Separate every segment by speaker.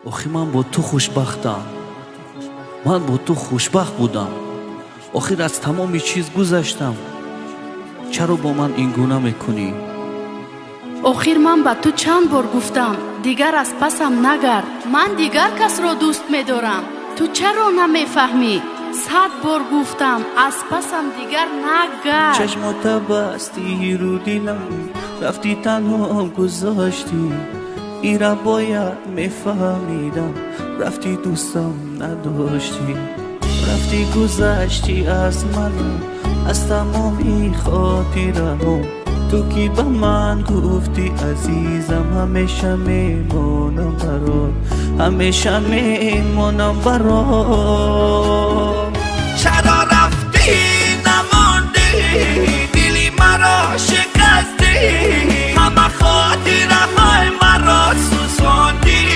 Speaker 1: آخی من با تو خوشبختم. من با تو خوشبخت بودم. آخر از تمامی چیز گذشتم. چرا با من این گونه میکنی؟
Speaker 2: آخر من با تو چند بار گفتم دیگر از پسم نگرد. من دیگر کس را دوست می‌دارم. تو چرا نمیفهمی؟ 100 بار گفتم از پسم دیگر نگرد.
Speaker 1: چشمات بستی رو دیلم، رفتی تنها گذاشتی. ایرا باید میفهمیدم، رفتی دوستم نداشتی. رفتی گذشتی از من، از تمامی خاطرهام. تو کی به من گفتی عزیزم همیشه میمونم برات، همیشه میمونم برات.
Speaker 3: چرا رفتی نماندی، دلی مرا شکستی، همه خاطره های مرا سوزاندی.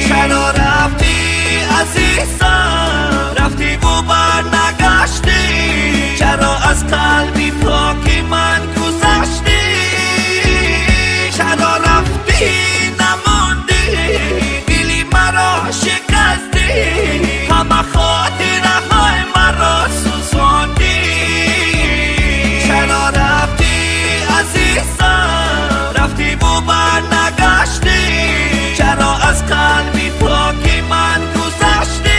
Speaker 3: چرا رفتی عزیزم، رفتی و برنگشتی، چرا از قلبی پاکی من گذشتی. چرا رفتی نماندی، دلی مرا شکستی، همه خاطره های مرا سوزاندی. چرا رفتی عزیزم، رفتی و برنگشتی، چرا از قلبی پاکی من گذشتی.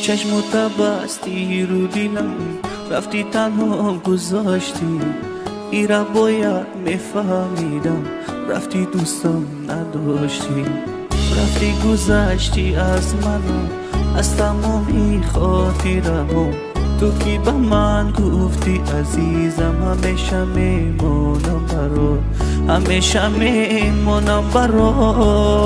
Speaker 1: چشمات بستی رو دیلم، رفتی تنها گذاشتی. ایرا باید میفهمیدم، رفتی دوستم نداشتی. رفتی گذشتی از من، از تمامی خاطرهام. تو کی به من گفتی عزیزم همیشه میمونم برات، همیشه میمونم برات.